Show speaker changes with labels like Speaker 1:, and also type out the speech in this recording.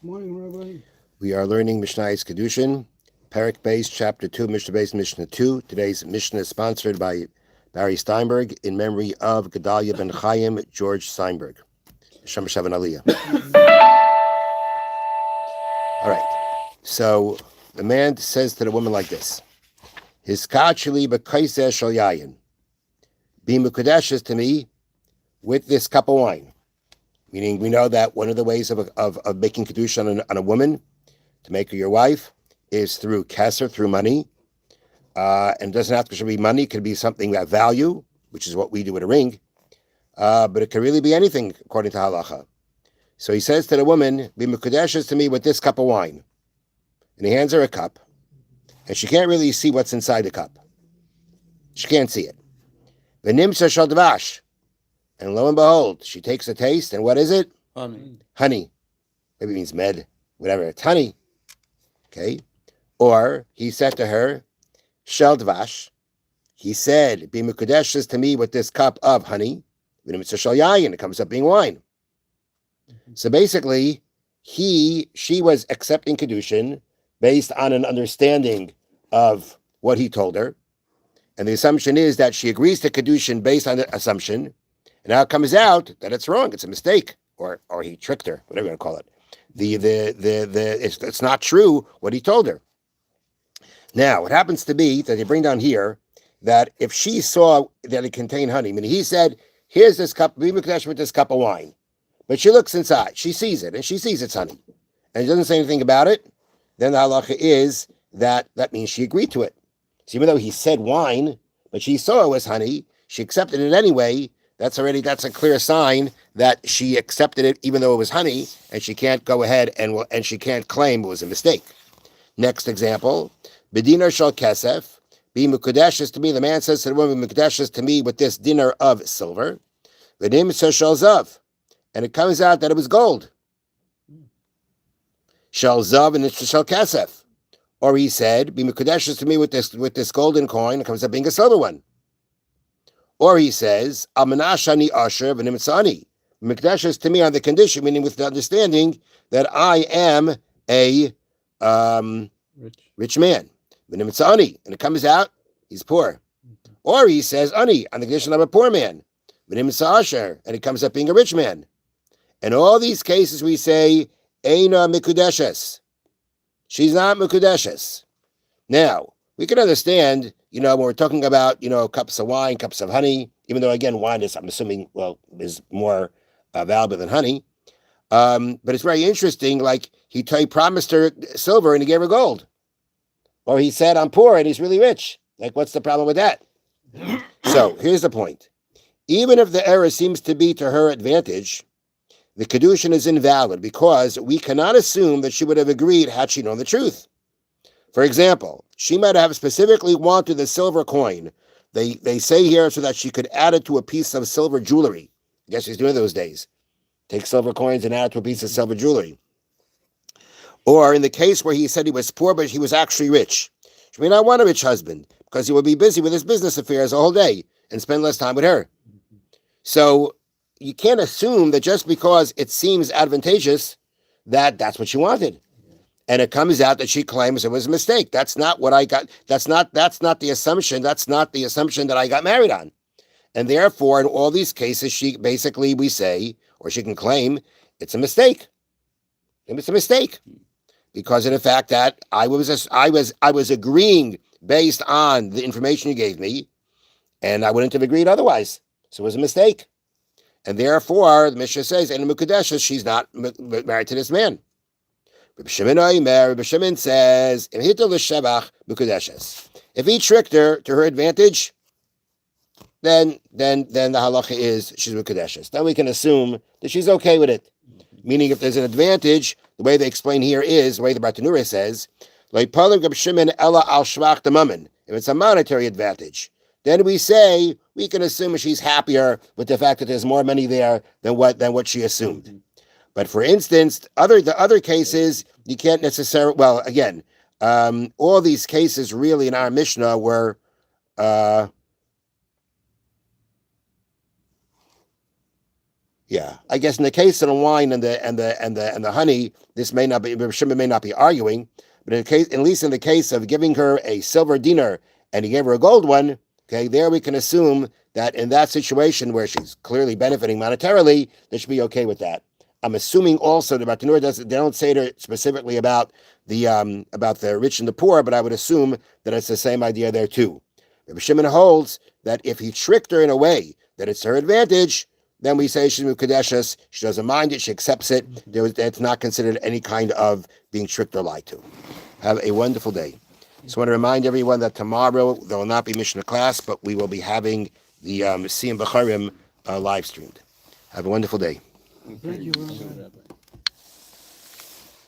Speaker 1: Morning, Rabbi.
Speaker 2: We are learning Mishna Kiddushin, Perek Beis, Chapter 2, Mishnah Beis, Mishnah 2. Today's Mishnah is sponsored by Barry Steinberg in memory of Gedalia ben Chaim George Steinberg. Shem Shavan Aliyah. All right. So the man says to the woman like this: Hiskachli b'kaiseh shel yayin. Be mukadeshes to me with this cup of wine. Meaning, we know that one of the ways of making Kiddushin on a woman to make her your wife is through kesser, through money. And it doesn't have to be money. It could be something that value, which is what we do with a ring. But it could really be anything according to halacha. So he says to the woman, be mekudeshes to me with this cup of wine. And he hands her a cup. And she can't really see what's inside the cup. She can't see it. V'nimsa shel dvash. And lo and behold, she takes a taste. And what is it?
Speaker 3: Honey.
Speaker 2: Honey. Maybe it means med, whatever. It's honey. Okay. Or he said to her, Shel dvash. He said, be mekudeshes to me with this cup of honey. It's a shel yayin. It comes up being wine. So basically, she was accepting Kiddushin based on an understanding of what he told her. And the assumption is that she agrees to Kiddushin based on the assumption. And now it comes out that it's wrong. It's a mistake. Or he tricked her, whatever you want to call it. It's not true what he told her. Now, it happens to be that they bring down here that if she saw that it contained honey, meaning he said, here's this cup, be mekdesh with this cup of wine. But she looks inside, she sees it, and she sees it's honey. And she doesn't say anything about it, then the halacha is that means she agreed to it. So even though he said wine, but she saw it was honey, she accepted it anyway. That's a clear sign that she accepted it even though it was honey, and she can't go ahead and she can't claim it was a mistake. Next example, Bedinar shal kesef, be mukadeshes to me. The man says to the woman, mukadeshes to me with this dinner of silver. V'nim shal zav, and it comes out that it was gold. Shal zav and it's shal kesef. Or he said, be mukadeshes to me with this golden coin. It comes out being a silver one. Or he says, Amanashani Asher v'nimtzani. Mikdashes to me on the condition, meaning with the understanding that I am a rich man. V'nimtzani. And it comes out, he's poor. Or he says, Ani, on the condition I'm a poor man. V'nimtza Asher. And it comes up being a rich man. In all these cases we say, Eina mikudeshes. She's not mikudeshes. Now, we can understand, when we're talking about, cups of wine, cups of honey, even though, again, wine is, I'm assuming, is more valuable than honey. But it's very interesting, like he promised her silver and he gave her gold. Or he said, I'm poor and he's really rich. Like, what's the problem with that? So here's the point. Even if the error seems to be to her advantage, the Kiddushin is invalid because we cannot assume that she would have agreed had she known the truth. For example, she might have specifically wanted the silver coin. They say here so that she could add it to a piece of silver jewelry. I guess she's doing those days. Take silver coins and add it to a piece of silver jewelry. Or in the case where he said he was poor, but he was actually rich. She may not want a rich husband because he would be busy with his business affairs the whole day and spend less time with her. So you can't assume that just because it seems advantageous that's what she wanted. And it comes out that she claims it was a mistake. That's not what I got. That's not the assumption. That's not the assumption that I got married on. And therefore, in all these cases, we say, or she can claim, it's a mistake. It's a mistake because of the fact that I was agreeing based on the information you gave me, and I wouldn't have agreed otherwise. So it was a mistake. And therefore, the Mishnah says, and Mukadesha, she's not married to this man. Rabbi Shimon says, if he tricked her to her advantage, then the halacha is she's mukadeshes. Then we can assume that she's okay with it. Meaning, if there's an advantage, the way they explain here is the way the Bartanura says, if it's a monetary advantage, then we say we can assume she's happier with the fact that there's more money there than what she assumed. But for instance, the other cases, you can't necessarily, well, again, all these cases really in our Mishnah were, Yeah, I guess in the case of the wine and the honey, this may not be. Shimon may not be arguing, but in the case, at least in the case of giving her a silver dinar and he gave her a gold one, okay, there we can assume that in that situation where she's clearly benefiting monetarily, they should be okay with that. I'm assuming also that Bartanur doesn't. They don't say it specifically about the rich and the poor, but I would assume that it's the same idea there too. Rabbi Shimon holds that if he tricked her in a way that it's to her advantage, then we say she's Mukadeshus, she doesn't mind it, she accepts it. It's not considered any kind of being tricked or lied to. Have a wonderful day. Just want to remind everyone that tomorrow there will not be Mishnah class, but we will be having the Siyam B'charim live streamed. Have a wonderful day.
Speaker 1: Thank you, Rabbi.